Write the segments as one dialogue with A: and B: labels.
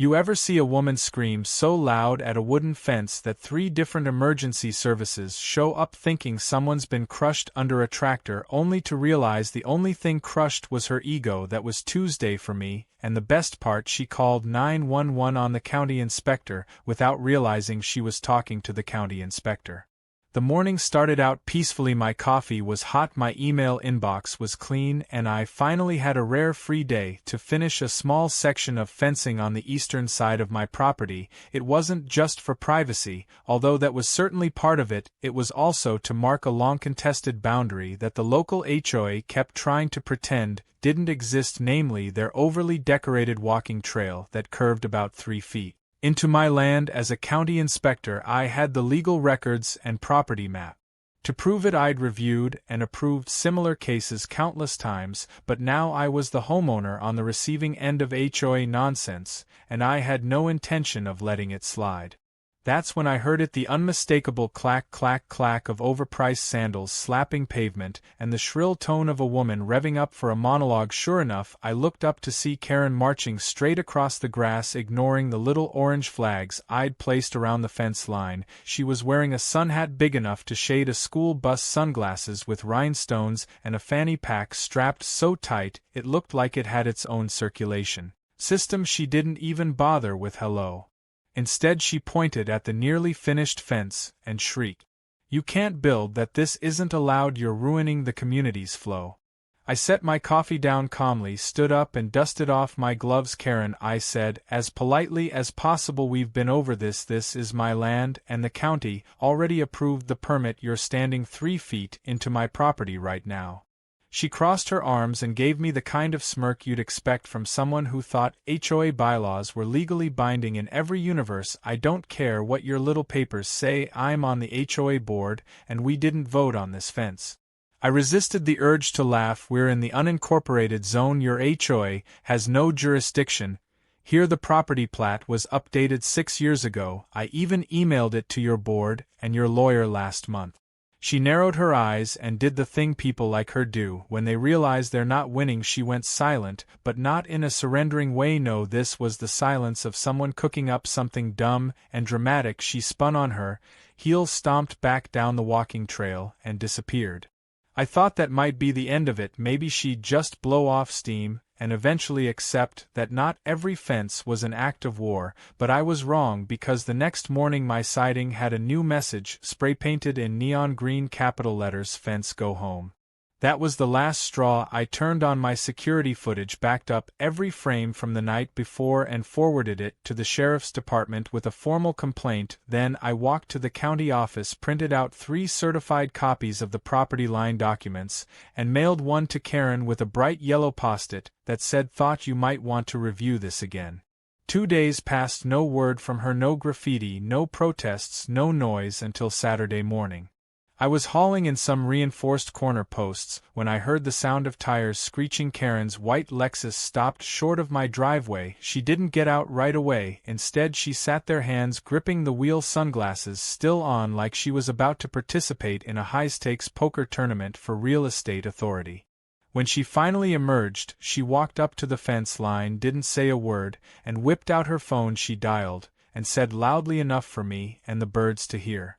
A: You ever see a woman scream so loud at a wooden fence that 3 different emergency services show up thinking someone's been crushed under a tractor, only to realize the only thing crushed was her ego? That was Tuesday for me, and the best part, she called 911 on the county inspector without realizing she was talking to the county inspector. The morning started out peacefully. My coffee was hot, my email inbox was clean, and I finally had a rare free day to finish a small section of fencing on the eastern side of my property. It wasn't just for privacy, although that was certainly part of it. It was also to mark a long-contested boundary that the local HOA kept trying to pretend didn't exist, namely their overly decorated walking trail that curved about 3 feet into my land. As a county inspector, I had the legal records and property map. To prove it, I'd reviewed and approved similar cases countless times, but now I was the homeowner on the receiving end of HOA nonsense, and I had no intention of letting it slide. That's when I heard it, the unmistakable clack clack clack of overpriced sandals slapping pavement, and the shrill tone of a woman revving up for a monologue. Sure enough, I looked up to see Karen marching straight across the grass, ignoring the little orange flags I'd placed around the fence line. She was wearing a sun hat big enough to shade a school bus, sunglasses with rhinestones, and a fanny pack strapped so tight it looked like it had its own circulation system. She didn't even bother with hello. Instead, she pointed at the nearly finished fence and shrieked, "You can't build that, this isn't allowed, you're ruining the community's flow." I set my coffee down calmly, stood up and dusted off my gloves. "Karen," I said, as politely as possible, "we've been over this. This is my land, and the county already approved the permit. You're standing 3 feet into my property right now." She crossed her arms and gave me the kind of smirk you'd expect from someone who thought HOA bylaws were legally binding in every universe. "I don't care what your little papers say. I'm on the HOA board, and we didn't vote on this fence." I resisted the urge to laugh. "We're in the unincorporated zone. Your HOA has no jurisdiction here. The property plat was updated 6 years ago. I even emailed it to your board and your lawyer last month." She narrowed her eyes and did the thing people like her do when they realize they're not winning. She went silent, but not in a surrendering way. No, this was the silence of someone cooking up something dumb and dramatic. She spun on her heels, stomped back down the walking trail, and disappeared. I thought that might be the end of it. Maybe she'd just blow off steam and eventually accept that not every fence was an act of war, but I was wrong, because the next morning my siding had a new message spray-painted in neon green capital letters: "Fence, go home." That was the last straw. I turned on my security footage, backed up every frame from the night before, and forwarded it to the sheriff's department with a formal complaint. Then I walked to the county office, printed out 3 certified copies of the property line documents, and mailed one to Karen with a bright yellow post-it that said, "Thought you might want to review this again." 2 days passed, no word from her, no graffiti, no protests, no noise, until Saturday morning. I was hauling in some reinforced corner posts when I heard the sound of tires screeching. Karen's white Lexus stopped short of my driveway. She didn't get out right away. Instead, she sat there, hands gripping the wheel, sunglasses still on, like she was about to participate in a high-stakes poker tournament for real estate authority. When she finally emerged, she walked up to the fence line, didn't say a word, and whipped out her phone. She dialed, and said loudly enough for me and the birds to hear,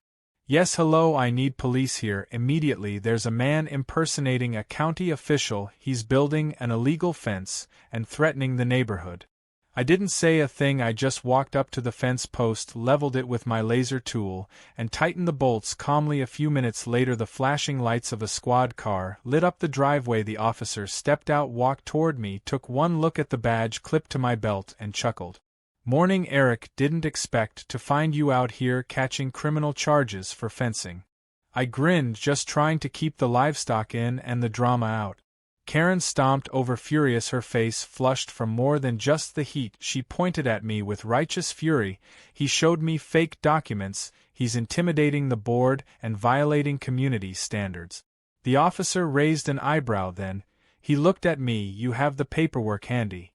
A: "Yes, hello, I need police here immediately. There's a man impersonating a county official. He's building an illegal fence and threatening the neighborhood." I didn't say a thing. I just walked up to the fence post, leveled it with my laser tool, and tightened the bolts calmly. A few minutes later, the flashing lights of a squad car lit up the driveway. The officer stepped out, walked toward me, took one look at the badge clipped to my belt, and chuckled. "Morning, Eric. Didn't expect to find you out here catching criminal charges for fencing." I grinned, just trying to keep the livestock in and the drama out. Karen stomped over, furious, her face flushed from more than just the heat. She pointed at me with righteous fury. "He showed me fake documents. He's intimidating the board and violating community standards." The officer raised an eyebrow, then he looked at me. "You have the paperwork handy?"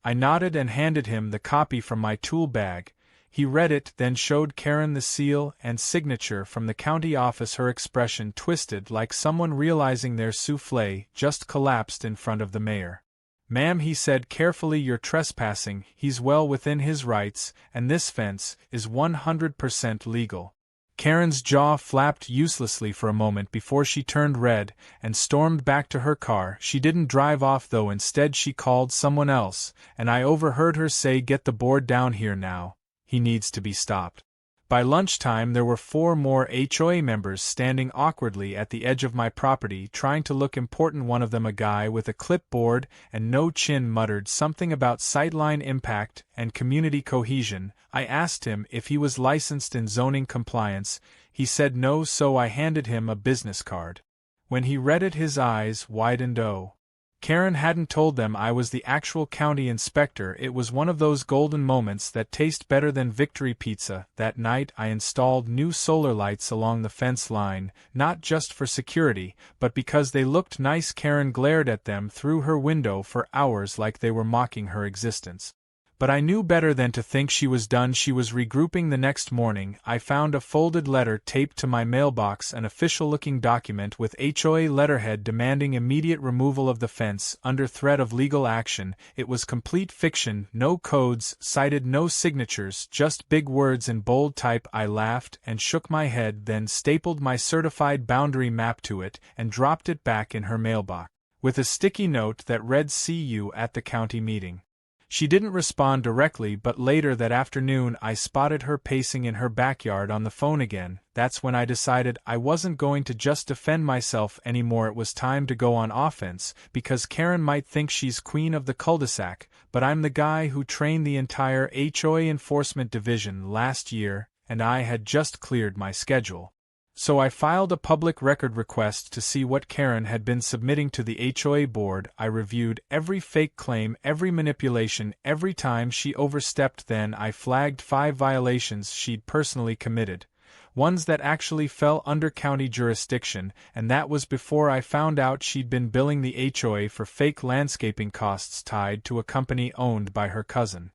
A: I nodded and handed him the copy from my tool bag. He read it, then showed Karen the seal and signature from the county office. Her expression twisted, like someone realizing their soufflé just collapsed in front of the mayor. "Ma'am," he said carefully, "you're trespassing. He's well within his rights, and this fence is 100% legal." Karen's jaw flapped uselessly for a moment before she turned red and stormed back to her car. She didn't drive off though, instead she called someone else, and I overheard her say, "Get the board down here now. He needs to be stopped." By lunchtime there were 4 more HOA members standing awkwardly at the edge of my property trying to look important. One of them, a guy with a clipboard and no chin, muttered something about sightline impact and community cohesion. I asked him if he was licensed in zoning compliance. He said no, so I handed him a business card. When he read it, his eyes widened. Oh, Karen hadn't told them I was the actual county inspector. It was one of those golden moments that taste better than victory pizza. That night I installed new solar lights along the fence line, not just for security, but because they looked nice. Karen glared at them through her window for hours like they were mocking her existence. But I knew better than to think she was done. She was regrouping. The next morning, I found a folded letter taped to my mailbox, an official-looking document with HOA letterhead demanding immediate removal of the fence under threat of legal action. It was complete fiction, no codes cited, no signatures, just big words in bold type. I laughed and shook my head, then stapled my certified boundary map to it and dropped it back in her mailbox, with a sticky note that read, "See you at the county meeting." She didn't respond directly, but later that afternoon I spotted her pacing in her backyard on the phone again. That's when I decided I wasn't going to just defend myself anymore. It was time to go on offense, because Karen might think she's queen of the cul-de-sac, but I'm the guy who trained the entire HOA enforcement division last year, and I had just cleared my schedule. So I filed a public record request to see what Karen had been submitting to the HOA board. I reviewed every fake claim, every manipulation, every time she overstepped. Then I flagged 5 violations she'd personally committed, ones that actually fell under county jurisdiction, and that was before I found out she'd been billing the HOA for fake landscaping costs tied to a company owned by her cousin.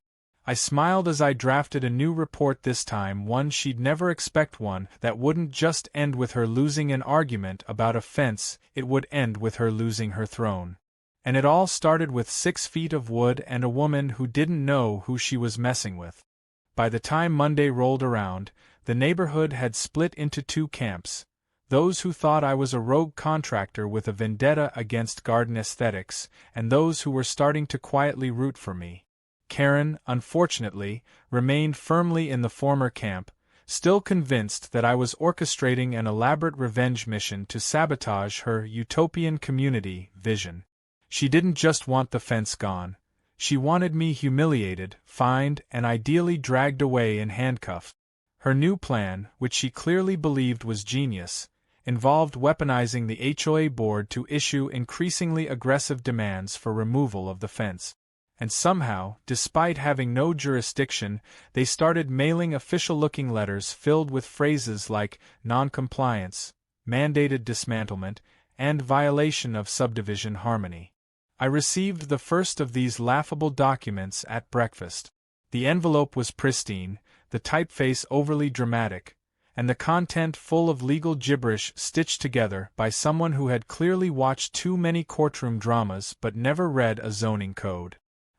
A: I smiled as I drafted a new report, this time one she'd never expect, one that wouldn't just end with her losing an argument about a fence, it would end with her losing her throne. And it all started with 6 feet of wood and a woman who didn't know who she was messing with. By the time Monday rolled around, the neighborhood had split into 2 camps: those who thought I was a rogue contractor with a vendetta against garden aesthetics, and those who were starting to quietly root for me. Karen, unfortunately, remained firmly in the former camp, still convinced that I was orchestrating an elaborate revenge mission to sabotage her utopian community vision. She didn't just want the fence gone. She wanted me humiliated, fined, and ideally dragged away in handcuffs. Her new plan, which she clearly believed was genius, involved weaponizing the HOA board to issue increasingly aggressive demands for removal of the fence. And somehow, despite having no jurisdiction, they started mailing official-looking letters filled with phrases like non-compliance, mandated dismantlement, and violation of subdivision harmony. I received the first of these laughable documents at breakfast. The envelope was pristine, the typeface overly dramatic, and the content full of legal gibberish stitched together by someone who had clearly watched too many courtroom dramas but never read a zoning code.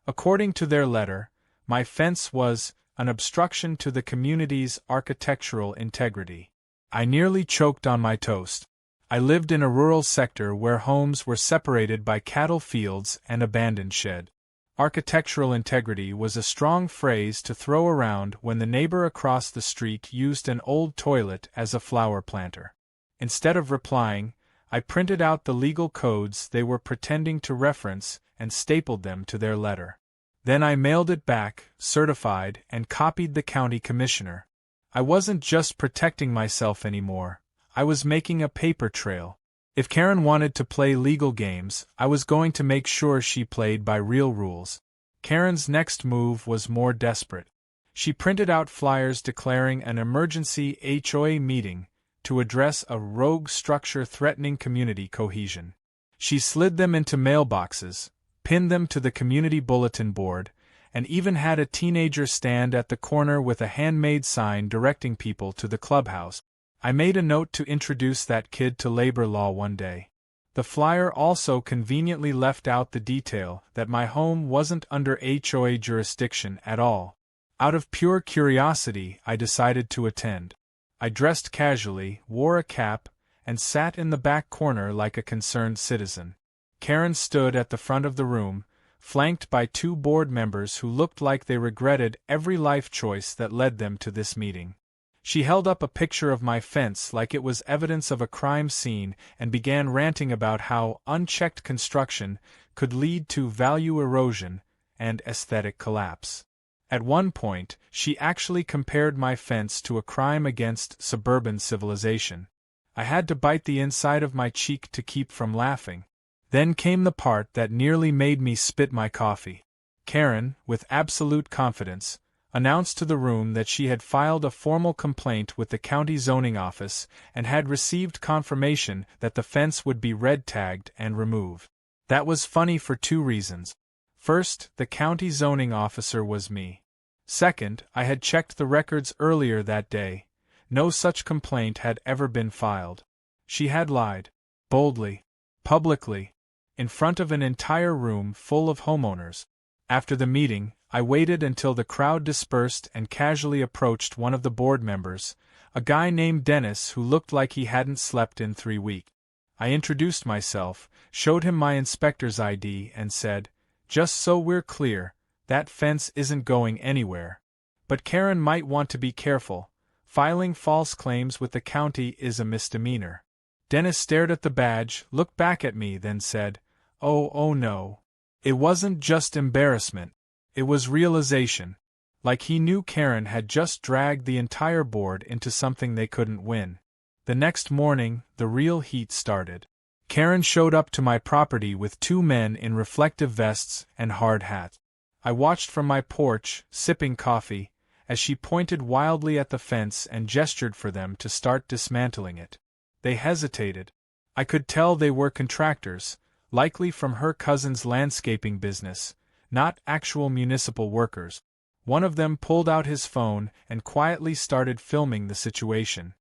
A: According to their letter, my fence was an obstruction to the community's architectural integrity. I nearly choked on my toast. I lived in a rural sector where homes were separated by cattle fields and abandoned shed. Architectural integrity was a strong phrase to throw around when the neighbor across the street used an old toilet as a flower planter. Instead of replying, I printed out the legal codes they were pretending to reference and stapled them to their letter. Then I mailed it back, certified, and copied the county commissioner. I wasn't just protecting myself anymore. I was making a paper trail. If Karen wanted to play legal games, I was going to make sure she played by real rules. Karen's next move was more desperate. She printed out flyers declaring an emergency HOA meeting to address a rogue structure threatening community cohesion. She slid them into mailboxes, pinned them to the community bulletin board, and even had a teenager stand at the corner with a handmade sign directing people to the clubhouse. I made a note to introduce that kid to labor law one day. The flyer also conveniently left out the detail that my home wasn't under HOA jurisdiction at all. Out of pure curiosity, I decided to attend. I dressed casually, wore a cap, and sat in the back corner like a concerned citizen. Karen stood at the front of the room, flanked by 2 board members who looked like they regretted every life choice that led them to this meeting. She held up a picture of my fence like it was evidence of a crime scene and began ranting about how unchecked construction could lead to value erosion and aesthetic collapse. At one point, she actually compared my fence to a crime against suburban civilization. I had to bite the inside of my cheek to keep from laughing. Then came the part that nearly made me spit my coffee. Karen, with absolute confidence, announced to the room that she had filed a formal complaint with the county zoning office and had received confirmation that the fence would be red-tagged and removed. That was funny for 2 reasons. First, the county zoning officer was me. Second, I had checked the records earlier that day. No such complaint had ever been filed. She had lied. Boldly. Publicly. In front of an entire room full of homeowners. After the meeting, I waited until the crowd dispersed and casually approached one of the board members, a guy named Dennis who looked like he hadn't slept in 3 weeks. I introduced myself, showed him my inspector's ID, and said, "Just so we're clear, that fence isn't going anywhere. But Karen might want to be careful. Filing false claims with the county is a misdemeanor." Dennis stared at the badge, looked back at me, then said, Oh no. It wasn't just embarrassment. It was realization. Like he knew Karen had just dragged the entire board into something they couldn't win. The next morning, the real heat started. Karen showed up to my property with 2 men in reflective vests and hard hats. I watched from my porch, sipping coffee, as she pointed wildly at the fence and gestured for them to start dismantling it. They hesitated. I could tell they were contractors, likely from her cousin's landscaping business, not actual municipal workers. One of them pulled out his phone and quietly started filming the situation.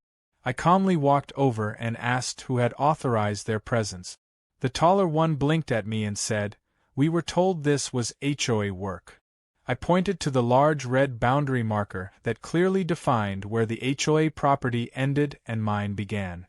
A: I calmly walked over and asked who had authorized their presence. The taller one blinked at me and said, "We were told this was HOA work." I pointed to the large red boundary marker that clearly defined where the HOA property ended and mine began.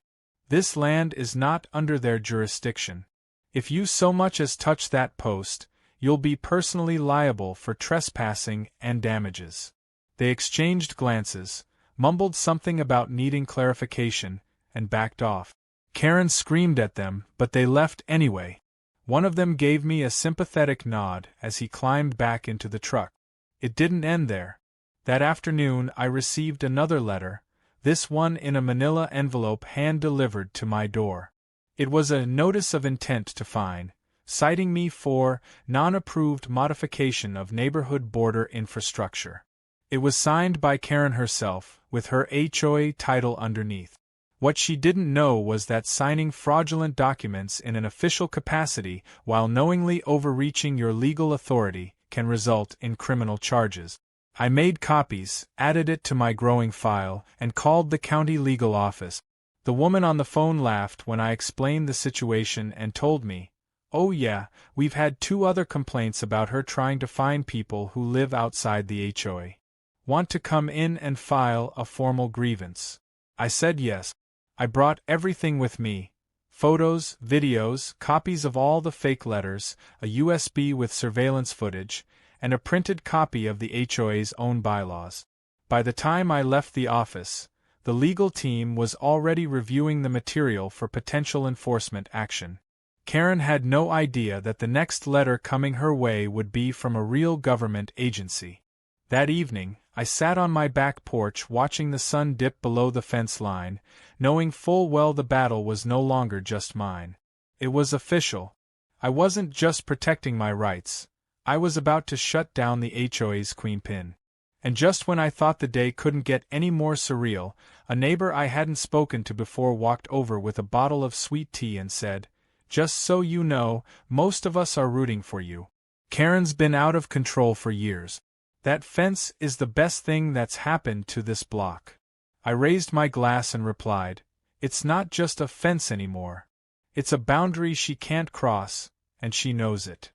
A: "This land is not under their jurisdiction. If you so much as touch that post, you'll be personally liable for trespassing and damages." They exchanged glances, mumbled something about needing clarification, and backed off. Karen screamed at them, but they left anyway. One of them gave me a sympathetic nod as he climbed back into the truck. It didn't end there. That afternoon I received another letter, this one in a manila envelope hand-delivered to my door. It was a notice of intent to fine, citing me for non-approved modification of neighborhood border infrastructure. It was signed by Karen herself, with her HOA title underneath. What she didn't know was that signing fraudulent documents in an official capacity while knowingly overreaching your legal authority can result in criminal charges. I made copies, added it to my growing file, and called the county legal office. The woman on the phone laughed when I explained the situation and told me, "Oh yeah, we've had 2 other complaints about her trying to fine people who live outside the HOA. Want to come in and file a formal grievance?" I said yes. I brought everything with me: photos, videos, copies of all the fake letters, a USB with surveillance footage, and a printed copy of the HOA's own bylaws. By the time I left the office, the legal team was already reviewing the material for potential enforcement action. Karen had no idea that the next letter coming her way would be from a real government agency. That evening, I sat on my back porch watching the sun dip below the fence line, knowing full well the battle was no longer just mine. It was official. I wasn't just protecting my rights. I was about to shut down the HOA's queenpin. And just when I thought the day couldn't get any more surreal, a neighbor I hadn't spoken to before walked over with a bottle of sweet tea and said, "Just so you know, most of us are rooting for you. Karen's been out of control for years. That fence is the best thing that's happened to this block." I raised my glass and replied, "It's not just a fence anymore. It's a boundary she can't cross, and she knows it.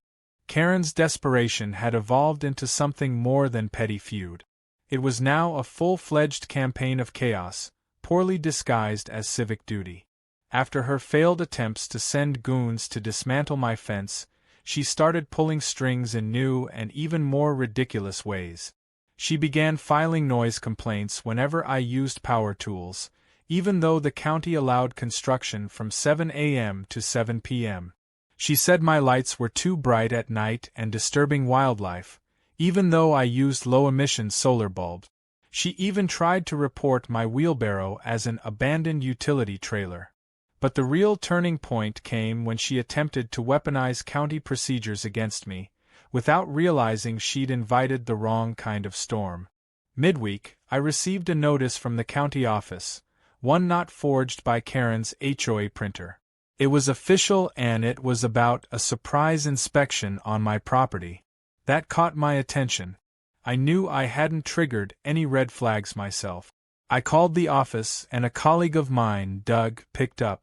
A: Karen's desperation had evolved into something more than petty feud. It was now a full-fledged campaign of chaos, poorly disguised as civic duty. After her failed attempts to send goons to dismantle my fence, she started pulling strings in new and even more ridiculous ways. She began filing noise complaints whenever I used power tools, even though the county allowed construction from 7 a.m. to 7 p.m. She said my lights were too bright at night and disturbing wildlife, even though I used low-emission solar bulbs. She even tried to report my wheelbarrow as an abandoned utility trailer. But the real turning point came when she attempted to weaponize county procedures against me, without realizing she'd invited the wrong kind of storm. Midweek, I received a notice from the county office, one not forged by Karen's HOA printer. It was official and it was about a surprise inspection on my property. That caught my attention. I knew I hadn't triggered any red flags myself. I called the office and a colleague of mine, Doug, picked up.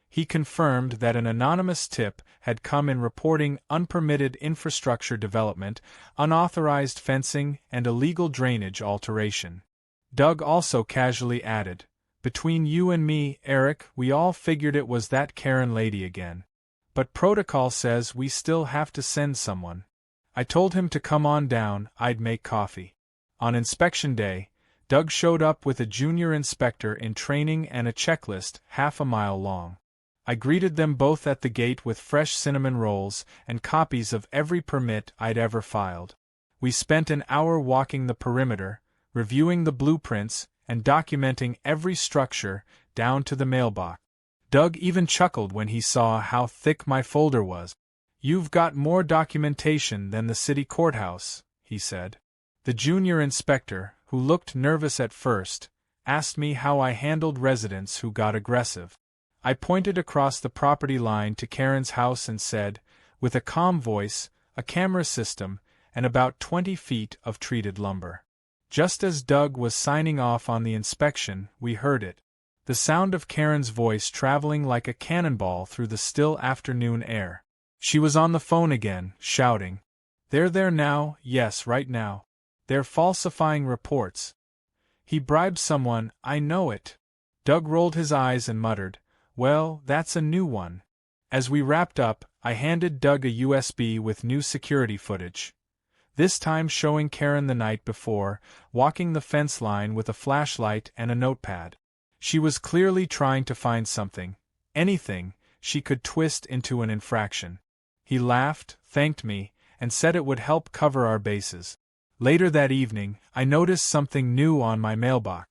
A: He confirmed that an anonymous tip had come in reporting unpermitted infrastructure development, unauthorized fencing, and illegal drainage alteration. Doug also casually added, "Between you and me, Eric, we all figured it was that Karen lady again. But protocol says we still have to send someone." I told him to come on down, I'd make coffee. On inspection day, Doug showed up with a junior inspector in training and a checklist half a mile long. I greeted them both at the gate with fresh cinnamon rolls and copies of every permit I'd ever filed. We spent an hour walking the perimeter, reviewing the blueprints, and documenting every structure, down to the mailbox. Doug even chuckled when he saw how thick my folder was. "You've got more documentation than the city courthouse," he said. The junior inspector, who looked nervous at first, asked me how I handled residents who got aggressive. I pointed across the property line to Karen's house and said, with a calm voice, a camera system, and about 20 feet of treated lumber. Just as Doug was signing off on the inspection, we heard it. The sound of Karen's voice traveling like a cannonball through the still afternoon air. She was on the phone again, shouting, "They're there now, yes, right now. They're falsifying reports. He bribed someone, I know it." Doug rolled his eyes and muttered, "Well, that's a new one." As we wrapped up, I handed Doug a USB with new security footage. This time showing Karen the night before, walking the fence line with a flashlight and a notepad. She was clearly trying to find something, anything, she could twist into an infraction. He laughed, thanked me, and said it would help cover our bases. Later that evening, I noticed something new on my mailbox.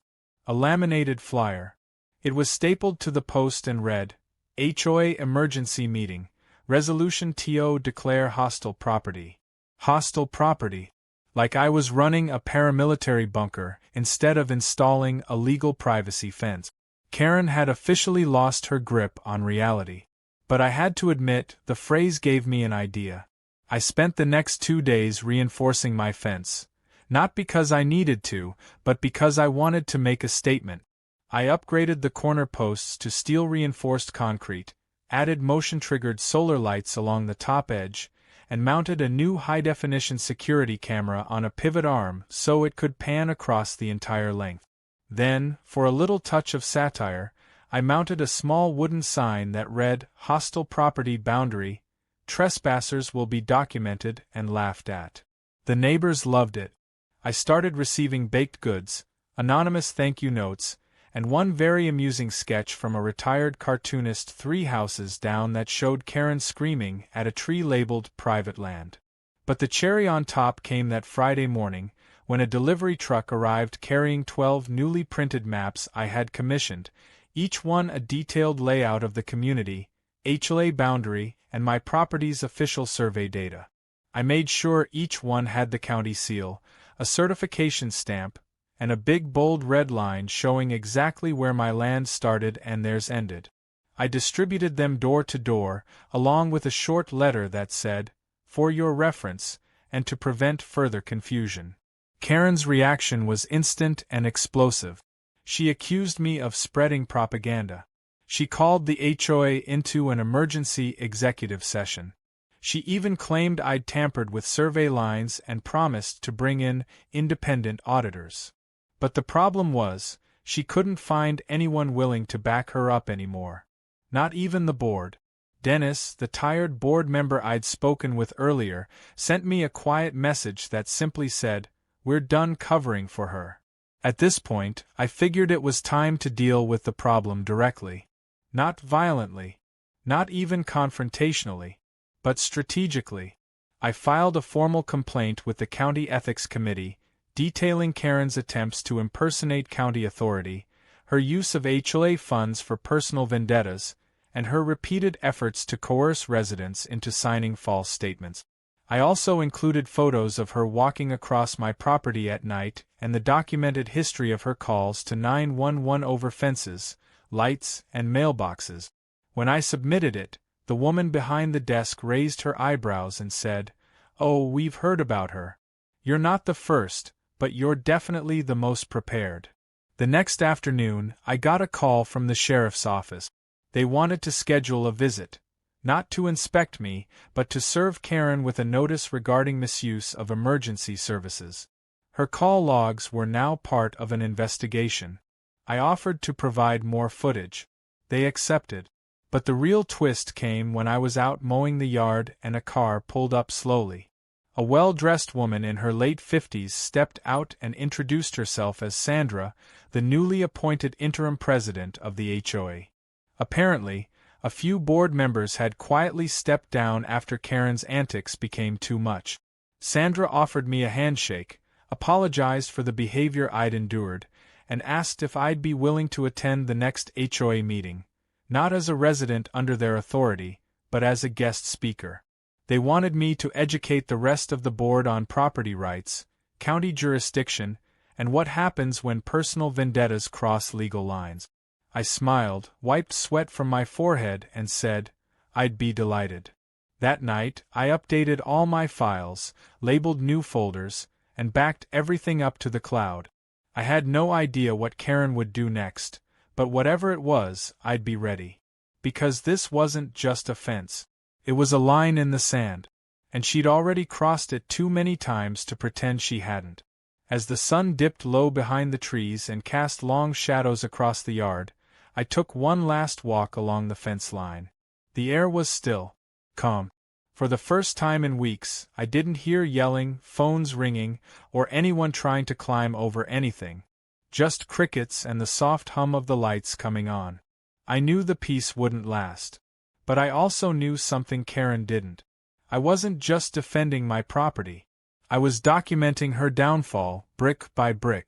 A: A laminated flyer. It was stapled to the post and read, "HOA Emergency Meeting. Resolution TO Declare Hostile Property." Hostile property. Like I was running a paramilitary bunker instead of installing a legal privacy fence. Karen had officially lost her grip on reality. But I had to admit, the phrase gave me an idea. I spent the next 2 days reinforcing my fence. Not because I needed to, but because I wanted to make a statement. I upgraded the corner posts to steel-reinforced concrete, added motion-triggered solar lights along the top edge, and mounted a new high-definition security camera on a pivot arm so it could pan across the entire length. Then, for a little touch of satire, I mounted a small wooden sign that read, "Hostile Property Boundary. Trespassers will be documented and laughed at." The neighbors loved it. I started receiving baked goods, anonymous thank you notes, and one very amusing sketch from a retired cartoonist 3 houses down that showed Karen screaming at a tree labeled private land. But the cherry on top came that Friday morning, when a delivery truck arrived carrying 12 newly printed maps I had commissioned, each one a detailed layout of the community, HOA boundary, and my property's official survey data. I made sure each one had the county seal, a certification stamp, and a big bold red line showing exactly where my land started and theirs ended. I distributed them door to door, along with a short letter that said, "For your reference, and to prevent further confusion." Karen's reaction was instant and explosive. She accused me of spreading propaganda. She called the HOA into an emergency executive session. She even claimed I'd tampered with survey lines and promised to bring in independent auditors. But the problem was, she couldn't find anyone willing to back her up anymore. Not even the board. Dennis, the tired board member I'd spoken with earlier, sent me a quiet message that simply said, "We're done covering for her." At this point, I figured it was time to deal with the problem directly. Not violently. Not even confrontationally. But strategically. I filed a formal complaint with the County Ethics Committee, detailing Karen's attempts to impersonate county authority, her use of HOA funds for personal vendettas, and her repeated efforts to coerce residents into signing false statements. I also included photos of her walking across my property at night and the documented history of her calls to 911 over fences, lights, and mailboxes. When I submitted it, the woman behind the desk raised her eyebrows and said, "Oh, we've heard about her. You're not the first, but you're definitely the most prepared." The next afternoon, I got a call from the sheriff's office. They wanted to schedule a visit, not to inspect me, but to serve Karen with a notice regarding misuse of emergency services. Her call logs were now part of an investigation. I offered to provide more footage. They accepted. But the real twist came when I was out mowing the yard and a car pulled up slowly. A well-dressed woman in her late 50s stepped out and introduced herself as Sandra, the newly appointed interim president of the HOA. Apparently, a few board members had quietly stepped down after Karen's antics became too much. Sandra offered me a handshake, apologized for the behavior I'd endured, and asked if I'd be willing to attend the next HOA meeting, not as a resident under their authority, but as a guest speaker. They wanted me to educate the rest of the board on property rights, county jurisdiction, and what happens when personal vendettas cross legal lines. I smiled, wiped sweat from my forehead, and said, I'd be delighted. That night, I updated all my files, labeled new folders, and backed everything up to the cloud. I had no idea what Karen would do next, but whatever it was, I'd be ready. Because this wasn't just a fence. It was a line in the sand, and she'd already crossed it too many times to pretend she hadn't. As the sun dipped low behind the trees and cast long shadows across the yard, I took one last walk along the fence line. The air was still, calm. For the first time in weeks, I didn't hear yelling, phones ringing, or anyone trying to climb over anything. Just crickets and the soft hum of the lights coming on. I knew the peace wouldn't last. But I also knew something Karen didn't. I wasn't just defending my property. I was documenting her downfall, brick by brick.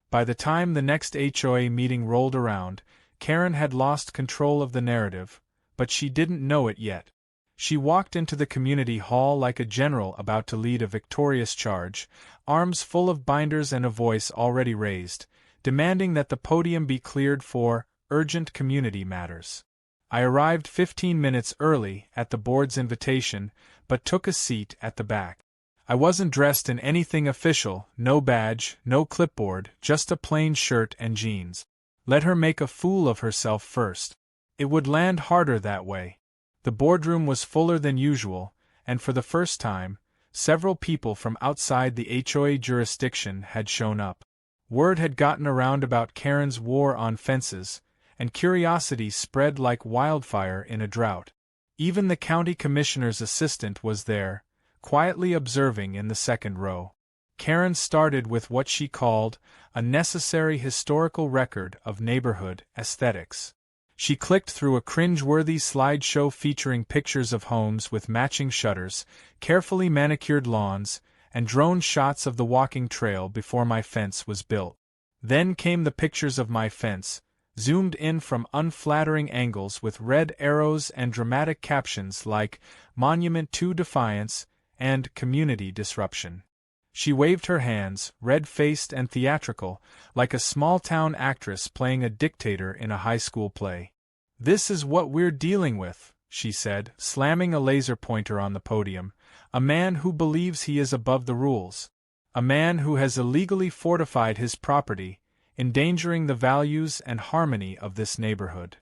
A: By the time the next HOA meeting rolled around, Karen had lost control of the narrative, but she didn't know it yet. She walked into the community hall like a general about to lead a victorious charge, arms full of binders and a voice already raised, demanding that the podium be cleared for urgent community matters. I arrived 15 minutes early at the board's invitation, but took a seat at the back. I wasn't dressed in anything official, no badge, no clipboard, just a plain shirt and jeans. Let her make a fool of herself first. It would land harder that way. The boardroom was fuller than usual, and for the first time, several people from outside the HOA jurisdiction had shown up. Word had gotten around about Karen's war on fences, and curiosity spread like wildfire in a drought. Even the county commissioner's assistant was there, quietly observing in the second row. Karen started with what she called a necessary historical record of neighborhood aesthetics. She clicked through a cringe-worthy slideshow featuring pictures of homes with matching shutters, carefully manicured lawns, and drone shots of the walking trail before my fence was built. Then came the pictures of my fence, zoomed in from unflattering angles with red arrows and dramatic captions like Monument to Defiance and Community Disruption. She waved her hands, red-faced and theatrical, like a small-town actress playing a dictator in a high school play. "This is what we're dealing with," she said, slamming a laser pointer on the podium. "A man who believes he is above the rules. A man who has illegally fortified his property, endangering the values and harmony of this neighborhood.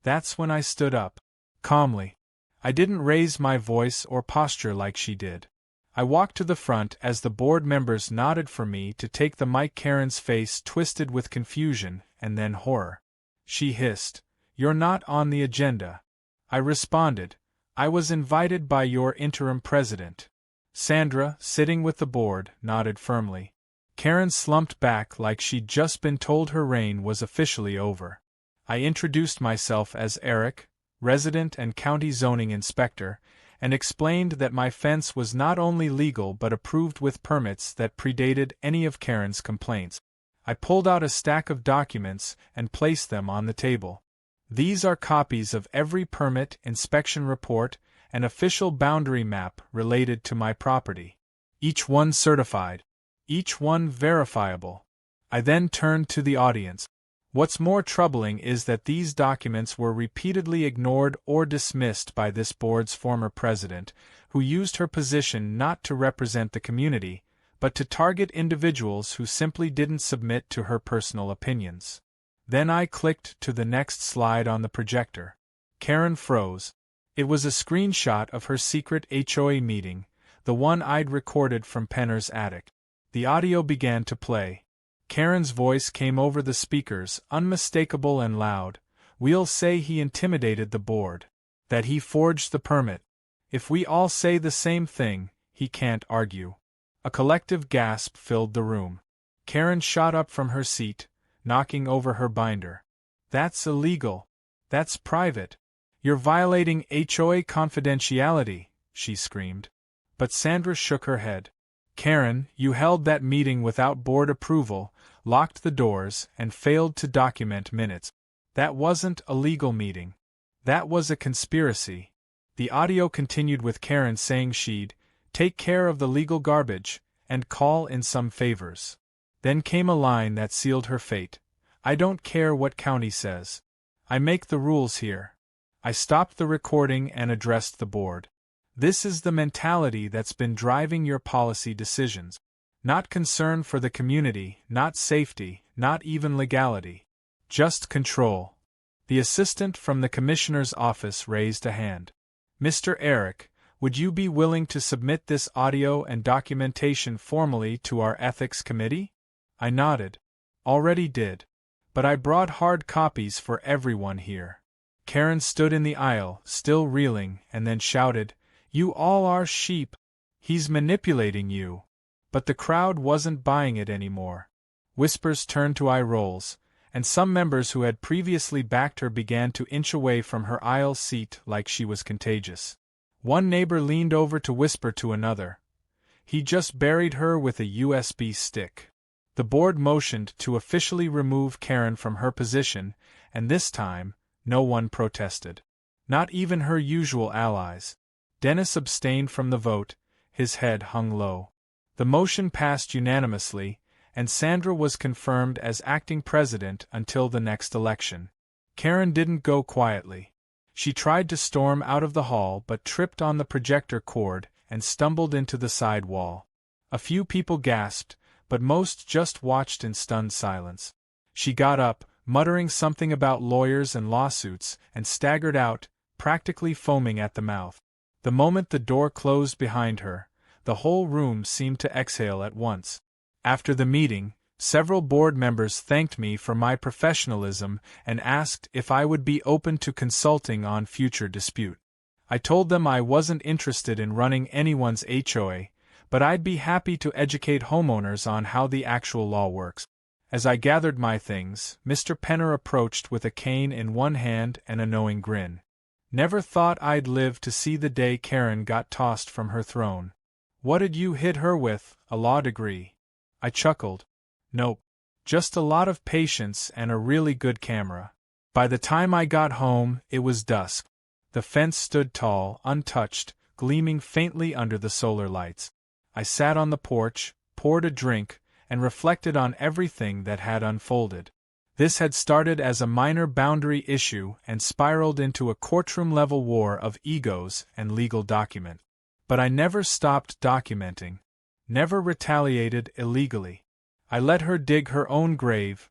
A: That's when I stood up. Calmly. I didn't raise my voice or posture like she did. I walked to the front as the board members nodded for me to take the mic. Karen's face twisted with confusion and then horror. She hissed, "You're not on the agenda." I responded, "I was invited by your interim president." Sandra, sitting with the board, nodded firmly. Karen slumped back like she'd just been told her reign was officially over. I introduced myself as Eric, resident and county zoning inspector, and explained that my fence was not only legal but approved with permits that predated any of Karen's complaints. I pulled out a stack of documents and placed them on the table. These are copies of every permit, inspection report, and official boundary map related to my property. Each one certified. Each one verifiable. I then turned to the audience. What's more troubling is that these documents were repeatedly ignored or dismissed by this board's former president, who used her position not to represent the community, but to target individuals who simply didn't submit to her personal opinions. Then I clicked to the next slide on the projector. Karen froze. It was a screenshot of her secret HOA meeting, the one I'd recorded from Penner's attic. The audio began to play. Karen's voice came over the speakers, unmistakable and loud. "We'll say he intimidated the board. That he forged the permit. If we all say the same thing, he can't argue." A collective gasp filled the room. Karen shot up from her seat, knocking over her binder. "That's illegal. That's private. You're violating HOA confidentiality," she screamed. But Sandra shook her head. "Karen, you held that meeting without board approval, locked the doors, and failed to document minutes. That wasn't a legal meeting. That was a conspiracy." The audio continued with Karen saying she'd take care of the legal garbage and call in some favors. Then came a line that sealed her fate. "I don't care what county says. I make the rules here." I stopped the recording and addressed the board. "This is the mentality that's been driving your policy decisions. Not concern for the community, not safety, not even legality. Just control." The assistant from the commissioner's office raised a hand. "Mr. Eric, would you be willing to submit this audio and documentation formally to our ethics committee?" I nodded. "Already did. But I brought hard copies for everyone here." Karen stood in the aisle, still reeling, and then shouted, "You all are sheep. He's manipulating you." But the crowd wasn't buying it anymore. Whispers turned to eye rolls, and some members who had previously backed her began to inch away from her aisle seat like she was contagious. One neighbor leaned over to whisper to another, "He just buried her with a USB stick." The board motioned to officially remove Karen from her position, and this time, no one protested. Not even her usual allies. Dennis abstained from the vote, his head hung low. The motion passed unanimously, and Sandra was confirmed as acting president until the next election. Karen didn't go quietly. She tried to storm out of the hall but tripped on the projector cord and stumbled into the side wall. A few people gasped, but most just watched in stunned silence. She got up, muttering something about lawyers and lawsuits, and staggered out, practically foaming at the mouth. The moment the door closed behind her, the whole room seemed to exhale at once. After the meeting, several board members thanked me for my professionalism and asked if I would be open to consulting on future dispute. I told them I wasn't interested in running anyone's HOA, but I'd be happy to educate homeowners on how the actual law works. As I gathered my things, Mr. Penner approached with a cane in one hand and a knowing grin. "Never thought I'd live to see the day Karen got tossed from her throne." "What'd you hit her with, a law degree?" I chuckled. "Nope. Just a lot of patience and a really good camera." By the time I got home, it was dusk. The fence stood tall, untouched, gleaming faintly under the solar lights. I sat on the porch, poured a drink, and reflected on everything that had unfolded. This had started as a minor boundary issue and spiraled into a courtroom-level war of egos and legal document. But I never stopped documenting. Never retaliated illegally. I let her dig her own grave,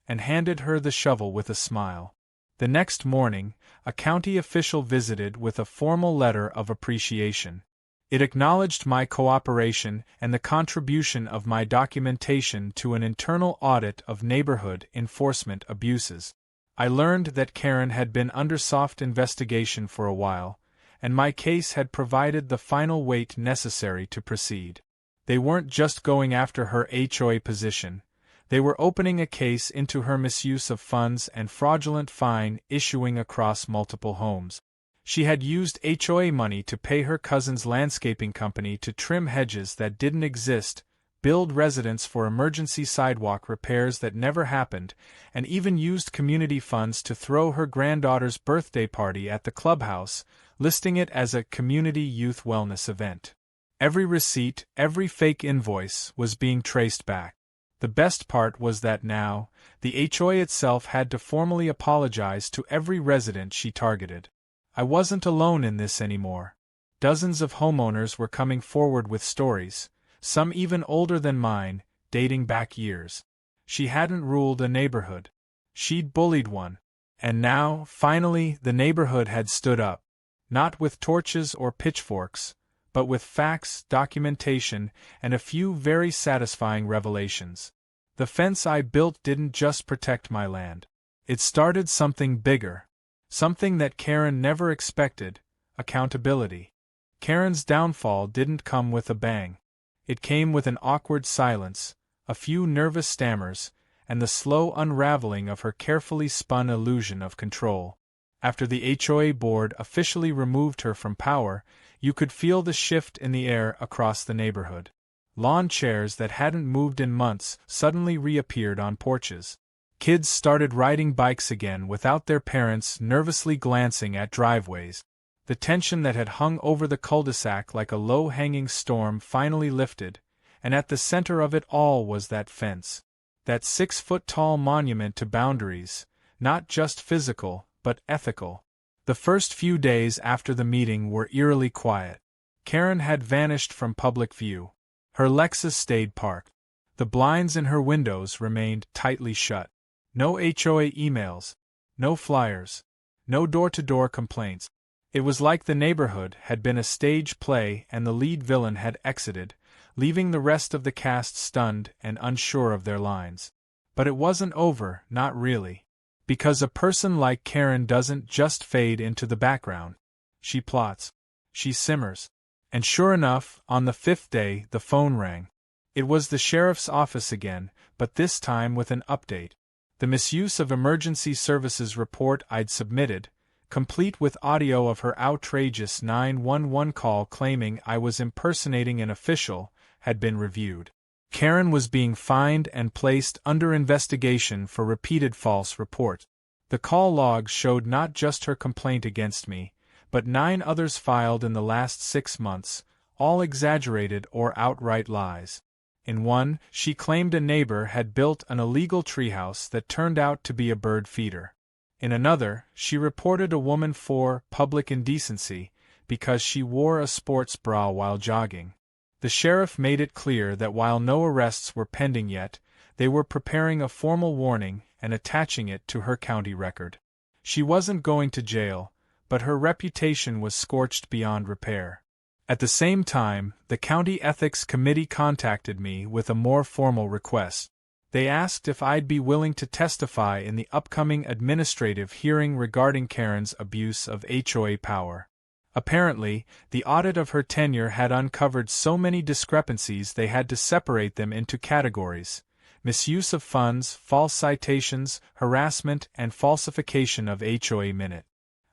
A: and handed her the shovel with a smile. The next morning, a county official visited with a formal letter of appreciation. It acknowledged my cooperation and the contribution of my documentation to an internal audit of neighborhood enforcement abuses. I learned that Karen had been under soft investigation for a while, and my case had provided the final weight necessary to proceed. They weren't just going after her HOA position, they were opening a case into her misuse of funds and fraudulent fine issuing across multiple homes. She had used HOA money to pay her cousin's landscaping company to trim hedges that didn't exist, build residents for emergency sidewalk repairs that never happened, and even used community funds to throw her granddaughter's birthday party at the clubhouse, listing it as a community youth wellness event. Every receipt, every fake invoice was being traced back. The best part was that now, the HOA itself had to formally apologize to every resident she targeted. I wasn't alone in this anymore. Dozens of homeowners were coming forward with stories, some even older than mine, dating back years. She hadn't ruled a neighborhood. She'd bullied one. And now, finally, the neighborhood had stood up. Not with torches or pitchforks, but with facts, documentation, and a few very satisfying revelations. The fence I built didn't just protect my land. It started something bigger. Something that Karen never expected: accountability. Karen's downfall didn't come with a bang. It came with an awkward silence, a few nervous stammers, and the slow unraveling of her carefully spun illusion of control. After the HOA board officially removed her from power, you could feel the shift in the air across the neighborhood. Lawn chairs that hadn't moved in months suddenly reappeared on porches. Kids started riding bikes again without their parents nervously glancing at driveways. The tension that had hung over the cul-de-sac like a low-hanging storm finally lifted, and at the center of it all was that fence. That 6-foot-tall monument to boundaries, not just physical, but ethical. The first few days after the meeting were eerily quiet. Karen had vanished from public view. Her Lexus stayed parked. The blinds in her windows remained tightly shut. No HOA emails, no flyers, no door-to-door complaints. It was like the neighborhood had been a stage play and the lead villain had exited, leaving the rest of the cast stunned and unsure of their lines. But it wasn't over, not really. Because a person like Karen doesn't just fade into the background. She plots. She simmers. And sure enough, on the 5th day, the phone rang. It was the sheriff's office again, but this time with an update. The misuse of emergency services report I'd submitted, complete with audio of her outrageous 911 call claiming I was impersonating an official, had been reviewed. Karen was being fined and placed under investigation for repeated false reports. The call logs showed not just her complaint against me, but 9 others filed in the last 6 months, all exaggerated or outright lies. In one, she claimed a neighbor had built an illegal treehouse that turned out to be a bird feeder. In another, she reported a woman for public indecency because she wore a sports bra while jogging. The sheriff made it clear that while no arrests were pending yet, they were preparing a formal warning and attaching it to her county record. She wasn't going to jail, but her reputation was scorched beyond repair. At the same time, the County Ethics Committee contacted me with a more formal request. They asked if I'd be willing to testify in the upcoming administrative hearing regarding Karen's abuse of HOA power. Apparently, the audit of her tenure had uncovered so many discrepancies they had to separate them into categories: misuse of funds, false citations, harassment, and falsification of HOA minute.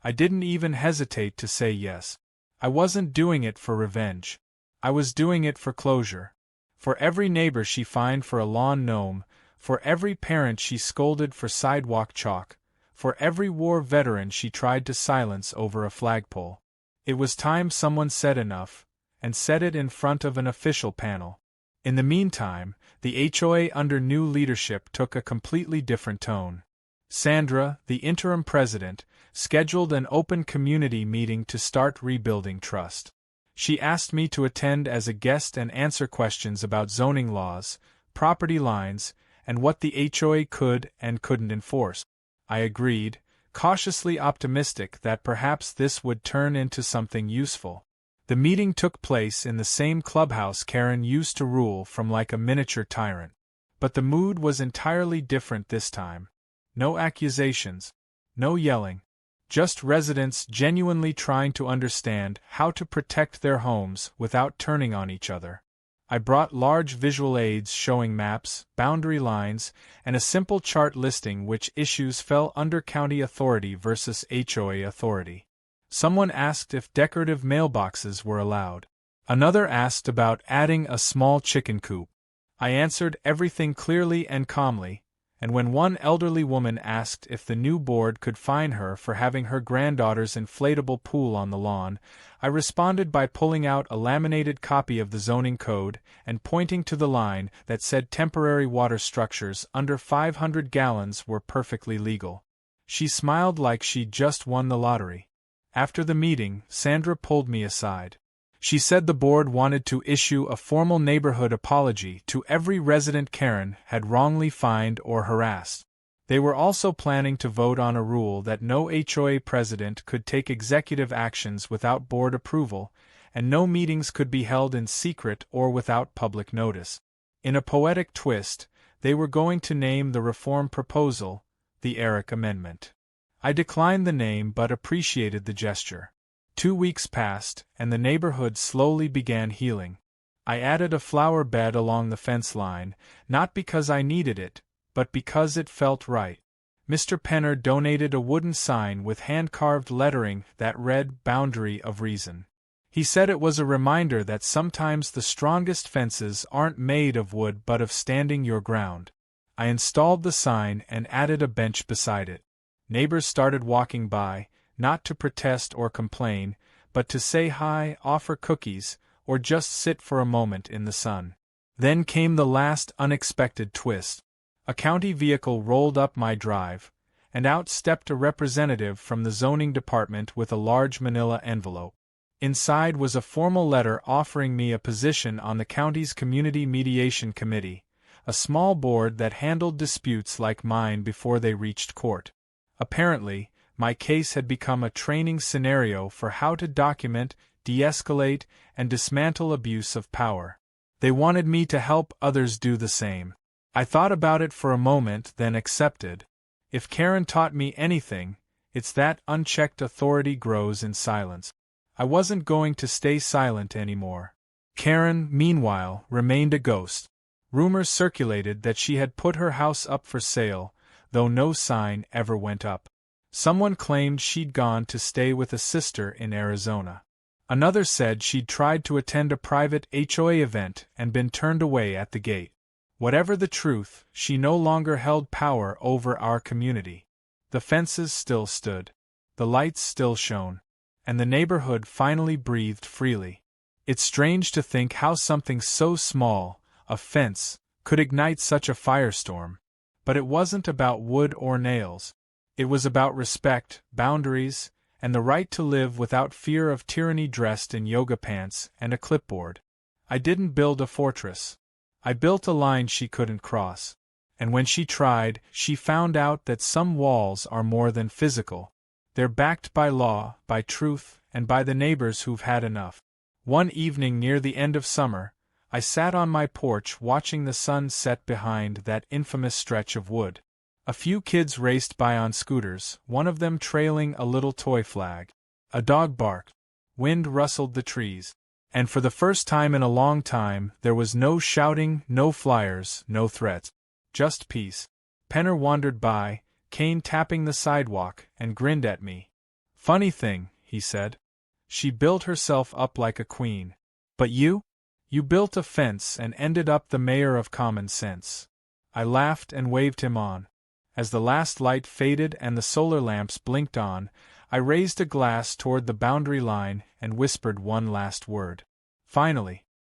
A: I didn't even hesitate to say yes. I wasn't doing it for revenge. I was doing it for closure. For every neighbor she fined for a lawn gnome, for every parent she scolded for sidewalk chalk, for every war veteran she tried to silence over a flagpole. It was time someone said enough, and said it in front of an official panel. In the meantime, the HOA under new leadership took a completely different tone. Sandra, the interim president, scheduled an open community meeting to start rebuilding trust. She asked me to attend as a guest and answer questions about zoning laws, property lines, and what the HOA could and couldn't enforce. I agreed, cautiously optimistic that perhaps this would turn into something useful. The meeting took place in the same clubhouse Karen used to rule from like a miniature tyrant. But the mood was entirely different this time. No accusations, no yelling. Just residents genuinely trying to understand how to protect their homes without turning on each other. I brought large visual aids showing maps, boundary lines, and a simple chart listing which issues fell under county authority versus HOA authority. Someone asked if decorative mailboxes were allowed. Another asked about adding a small chicken coop. I answered everything clearly and calmly, and when one elderly woman asked if the new board could fine her for having her granddaughter's inflatable pool on the lawn, I responded by pulling out a laminated copy of the zoning code and pointing to the line that said temporary water structures under 500 gallons were perfectly legal. She smiled like she'd just won the lottery. After the meeting, Sandra pulled me aside. She said the board wanted to issue a formal neighborhood apology to every resident Karen had wrongly fined or harassed. They were also planning to vote on a rule that no HOA president could take executive actions without board approval, and no meetings could be held in secret or without public notice. In a poetic twist, they were going to name the reform proposal the Eric Amendment. I declined the name but appreciated the gesture. 2 weeks passed, and the neighborhood slowly began healing. I added a flower bed along the fence line, not because I needed it, but because it felt right. Mr. Penner donated a wooden sign with hand-carved lettering that read "Boundary of Reason." He said it was a reminder that sometimes the strongest fences aren't made of wood but of standing your ground. I installed the sign and added a bench beside it. Neighbors started walking by, not to protest or complain, but to say hi, offer cookies, or just sit for a moment in the sun. Then came the last unexpected twist. A county vehicle rolled up my drive, and out stepped a representative from the zoning department with a large manila envelope. Inside was a formal letter offering me a position on the county's Community Mediation Committee, a small board that handled disputes like mine before they reached court. Apparently, my case had become a training scenario for how to document, de-escalate, and dismantle abuse of power. They wanted me to help others do the same. I thought about it for a moment, then accepted. If Karen taught me anything, it's that unchecked authority grows in silence. I wasn't going to stay silent anymore. Karen, meanwhile, remained a ghost. Rumors circulated that she had put her house up for sale, though no sign ever went up. Someone claimed she'd gone to stay with a sister in Arizona. Another said she'd tried to attend a private HOA event and been turned away at the gate. Whatever the truth, she no longer held power over our community. The fences still stood. The lights still shone. And the neighborhood finally breathed freely. It's strange to think how something so small, a fence, could ignite such a firestorm. But it wasn't about wood or nails. It was about respect, boundaries, and the right to live without fear of tyranny dressed in yoga pants and a clipboard. I didn't build a fortress. I built a line she couldn't cross. And when she tried, she found out that some walls are more than physical. They're backed by law, by truth, and by the neighbors who've had enough. One evening near the end of summer, I sat on my porch watching the sun set behind that infamous stretch of wood. A few kids raced by on scooters, one of them trailing a little toy flag. A dog barked. Wind rustled the trees. And for the first time in a long time, there was no shouting, no flyers, no threats. Just peace. Penner wandered by, cane tapping the sidewalk, and grinned at me. "Funny thing," he said. "She built herself up like a queen. But you? You built a fence and ended up the mayor of common sense." I laughed and waved him on. As the last light faded and the solar lamps blinked on, I raised a glass toward the boundary line and whispered one last word. "Finally."